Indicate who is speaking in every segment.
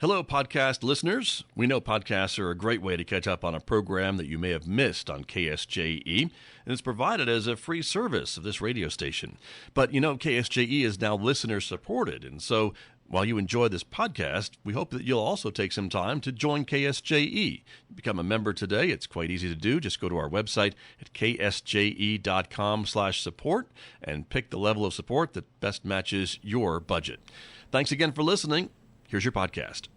Speaker 1: Hello, podcast listeners. We know podcasts are a great way to catch up on a program that you may have missed on KSJE, and it's provided as a free service of this radio station. But you know, KSJE is now listener supported, and so while you enjoy this podcast, we hope that you'll also take some time to join KSJE. Become a member today. It's quite easy to do. Just go to our website at ksje.com/support and pick the level of support that best matches your budget. Thanks again for listening. Here's your podcast.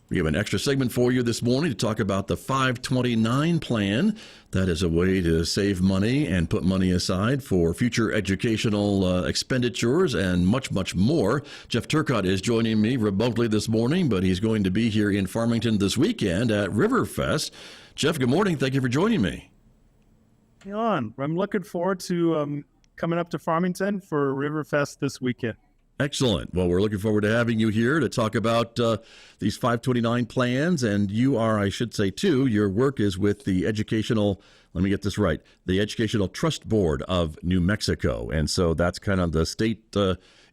Speaker 1: We have an extra segment for you this morning to talk about the 529 plan. That is a way to save money and put money aside for future educational expenditures and much, much more. Jeff Turcotte is joining me remotely this morning, but he's going to be here in Farmington this weekend at Riverfest. Jeff, good morning. Thank you for joining me.
Speaker 2: I'm looking forward to coming up to Farmington for Riverfest this weekend.
Speaker 1: Excellent. Well, we're looking forward to having you here to talk about these 529 plans. And you are, I should say, too, your work is with the Educational, let me get this right, the Educational Trust Board of New Mexico. And so that's kind of the state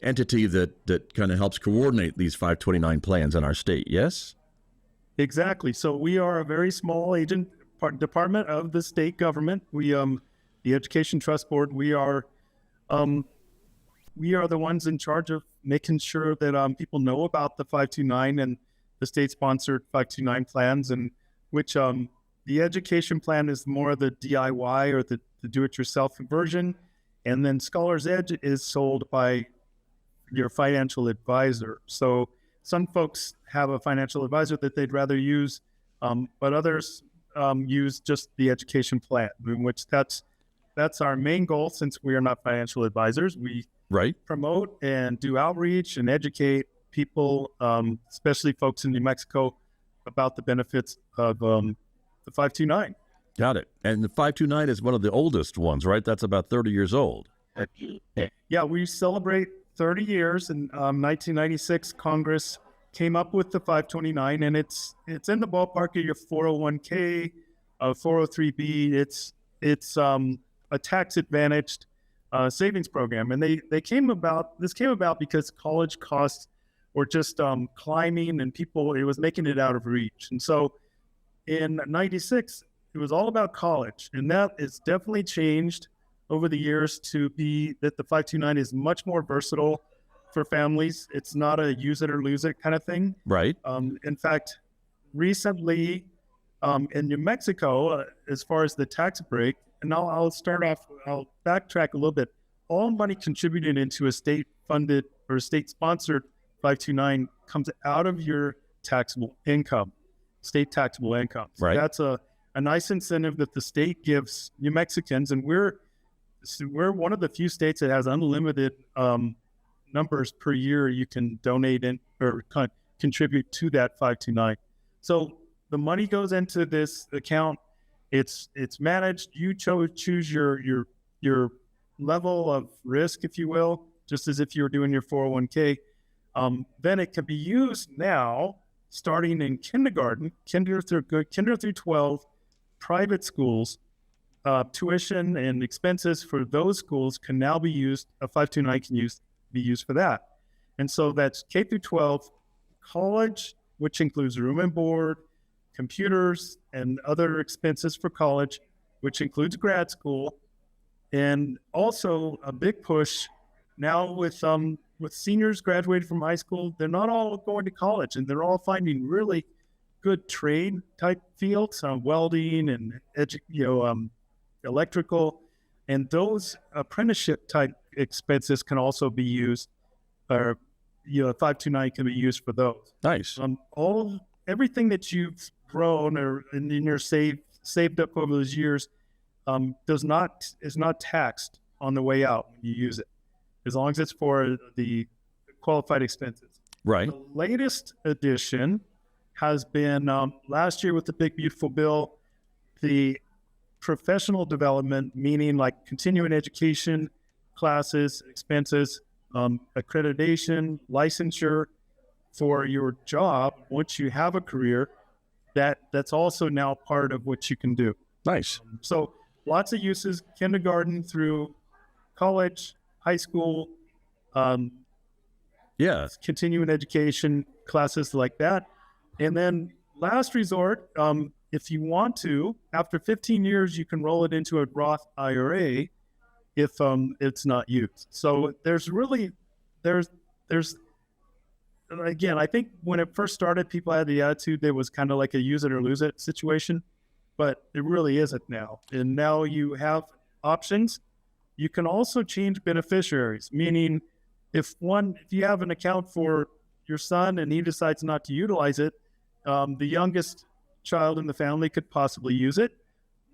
Speaker 1: entity that kind of helps coordinate these 529 plans in our state, yes?
Speaker 2: Exactly. So we are a very small department of the state government. We, the Education Trust Board, we are the ones in charge of making sure that people know about the 529 and the state-sponsored 529 plans, and which the education plan is more the DIY or the do-it-yourself version, and then Scholar's Edge is sold by your financial advisor. So some folks have a financial advisor that they'd rather use, but others use just the education plan, in which that's our main goal. Since we are not financial advisors, we promote and do outreach and educate people, especially folks in New Mexico, about the benefits of the 529.
Speaker 1: Got it. And the 529 is one of the oldest ones, right? That's about 30 years old.
Speaker 2: Yeah, we celebrate 30 years. In 1996, Congress came up with the 529, and it's in the ballpark of your 401k, 403b. It's a tax-advantaged savings program, and this came about because college costs were just climbing, and it was making it out of reach. And so in 96, it was all about college, and that is definitely changed over the years to be that the 529 is much more versatile for families. It's not a use it or lose it kind of thing.
Speaker 1: Right.
Speaker 2: In fact, recently in New Mexico, as far as the tax break, and I'll backtrack a little bit. All money contributed into a state-funded or state-sponsored 529 comes out of your taxable income, state taxable income. So that's a nice incentive that the state gives New Mexicans, and we're one of the few states that has unlimited numbers per year you can donate in or contribute to that 529. So the money goes into this account. It's managed. You choose your level of risk, if you will, just as if you were doing your 401k. Then it can be used now, starting in kindergarten, kinder through 12, private schools. Tuition and expenses for those schools can now be used. A 529 can be used for that. And so that's K through 12, college, which includes room and board, computers, and other expenses for college, which includes grad school, and also a big push now with seniors graduated from high school. They're not all going to college, and they're all finding really good trade type fields, welding and electrical, and those apprenticeship type expenses can also be used, or 529 can be used for those.
Speaker 1: Nice.
Speaker 2: Everything that you've grown or in your saved up over those years is not taxed on the way out when you use it, as long as it's for the qualified expenses.
Speaker 1: Right.
Speaker 2: The latest addition has been last year with the Big Beautiful Bill, the professional development, meaning like continuing education, classes, expenses, accreditation, licensure for your job once you have a career. That's also now part of what you can do.
Speaker 1: Nice.
Speaker 2: So lots of uses, kindergarten through college, high school, continuing education, classes like that. And then last resort, if you want to, after 15 years, you can roll it into a Roth IRA if it's not used. So there's again, I think when it first started, people had the attitude that it was kind of like a use it or lose it situation, but it really isn't now. And now you have options. You can also change beneficiaries, meaning if you have an account for your son and he decides not to utilize it, the youngest child in the family could possibly use it.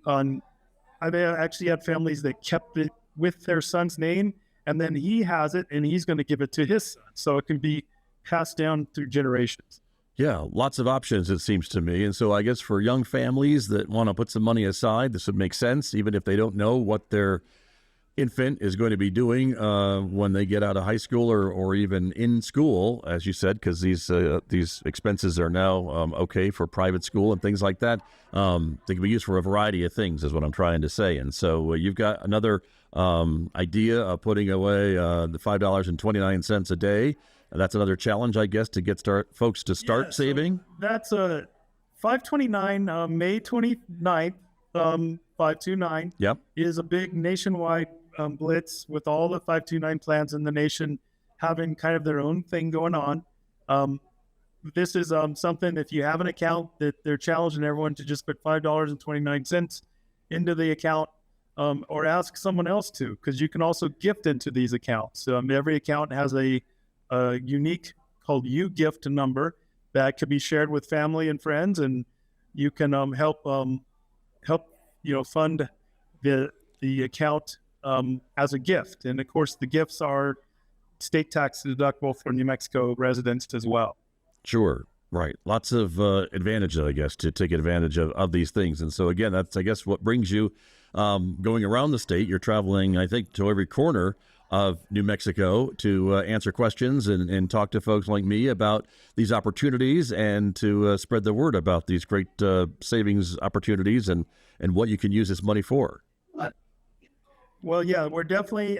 Speaker 2: I've actually had families that kept it with their son's name, and then he has it and he's going to give it to his son. So it can be passed down through generations.
Speaker 1: Yeah, lots of options, it seems to me. And so I guess for young families that want to put some money aside, this would make sense, even if they don't know what their infant is going to be doing when they get out of high school or even in school, as you said, because these expenses are now okay for private school and things like that. They can be used for a variety of things, is what I'm trying to say. And so you've got another idea of putting away the $5.29 a day. That's another challenge, I guess, to get folks to start saving.
Speaker 2: So that's a $5.29, May 29th, 529
Speaker 1: Yep.
Speaker 2: is a big nationwide blitz with all the 529 plans in the nation having kind of their own thing going on. This is something, if you have an account, that they're challenging everyone to just put $5.29 into the account or ask someone else to, because you can also gift into these accounts. Every account has a unique called U-Gift number that could be shared with family and friends, and you can help fund the account as a gift. And of course, the gifts are state tax deductible for New Mexico residents as well.
Speaker 1: Sure. Right. Lots of advantages, I guess, to take advantage of these things. And so, again, that's, I guess, what brings you going around the state. You're traveling, I think, to every corner of New Mexico to answer questions and talk to folks like me about these opportunities and to spread the word about these great savings opportunities and what you can use this money for.
Speaker 2: Well, yeah, we're definitely,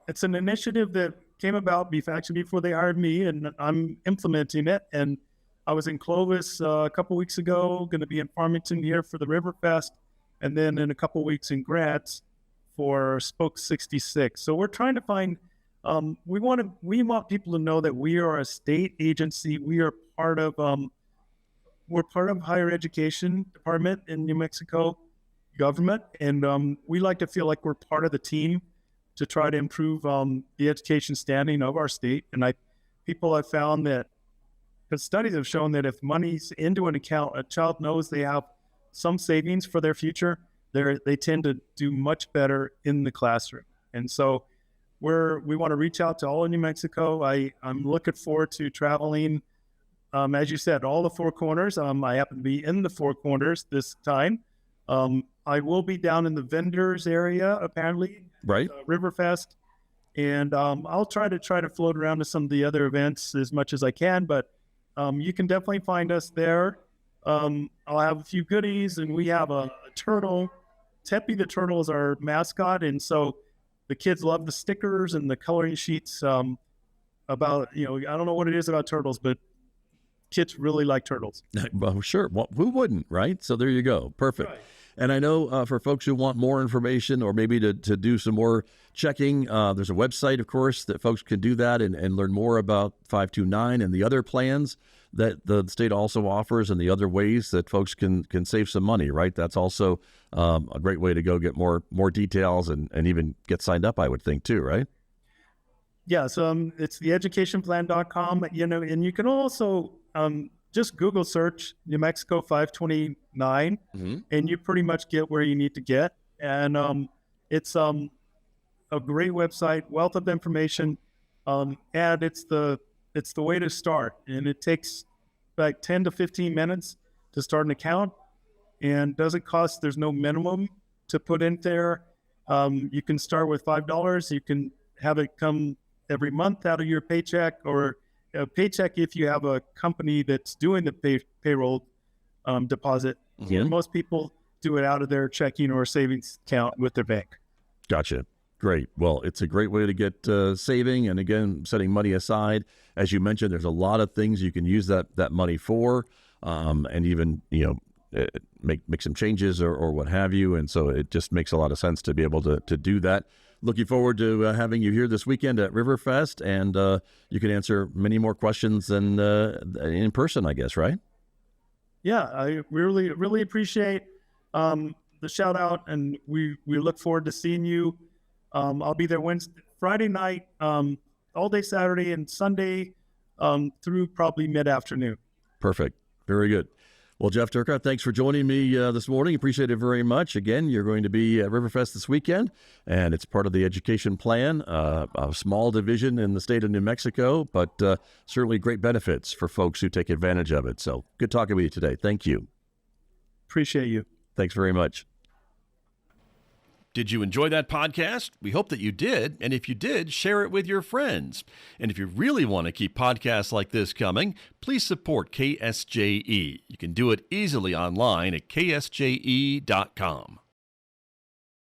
Speaker 2: it's an initiative that came about before they hired me, and I'm implementing it. And I was in Clovis a couple weeks ago, going to be in Farmington here for the River Fest, and then in a couple weeks in Gratz for Spoke 66. So we're trying to find, we want people to know that we are a state agency. We are part of, we're part of higher education department in New Mexico government. And we like to feel like we're part of the team to try to improve the education standing of our state. And people have found that, because studies have shown that if money's into an account, a child knows they have some savings for their future, they tend to do much better in the classroom. And so we want to reach out to all of New Mexico. I'm looking forward to traveling, as you said, all the four corners. I happen to be in the four corners this time. I will be down in the vendors area, apparently,
Speaker 1: right?
Speaker 2: Riverfest, and I'll try to float around to some of the other events as much as I can. But you can definitely find us there. I'll have a few goodies, and we have a turtle. Teppy the turtle is our mascot, and so the kids love the stickers and the coloring sheets about, I don't know what it is about turtles, but kids really like turtles.
Speaker 1: Well, sure. Well, who wouldn't, right? So there you go. Perfect. Right. And I know for folks who want more information or maybe to do some more checking, there's a website, of course, that folks can do that and learn more about 529 and the other plans that the state also offers and the other ways that folks can save some money, right? That's also a great way to go get more details and even get signed up, I would think, too, right?
Speaker 2: Yeah, so it's theeducationplan.com, and you can also just Google search New Mexico 529, and you pretty much get where you need to get. And it's a great website, wealth of information, and it's the way to start. And it takes like 10 to 15 minutes to start an account, and doesn't cost. There's no minimum to put in there. You can start with $5. You can have it come every month out of your paycheck, or a paycheck if you have a company that's doing the payroll deposit. Most people do it out of their checking or savings account with their bank.
Speaker 1: Gotcha. Great. Well, it's a great way to get saving and, again, setting money aside. As you mentioned, there's a lot of things you can use that money for, and even, make some changes or what have you. And so it just makes a lot of sense to be able to do that. Looking forward to having you here this weekend at Riverfest, and you can answer many more questions than in person, I guess, right?
Speaker 2: Yeah, I really appreciate the shout out, and we look forward to seeing you. I'll be there Friday night, all day Saturday and Sunday through probably mid-afternoon.
Speaker 1: Perfect. Very good. Well, Jeff Turcotte, thanks for joining me this morning. Appreciate it very much. Again, you're going to be at Riverfest this weekend, and it's part of the education plan, a small division in the state of New Mexico, but certainly great benefits for folks who take advantage of it. So good talking with you today. Thank you.
Speaker 2: Appreciate you.
Speaker 1: Thanks very much.
Speaker 3: Did you enjoy that podcast? We hope that you did. And if you did, share it with your friends. And if you really want to keep podcasts like this coming, please support KSJE. You can do it easily online at ksje.com.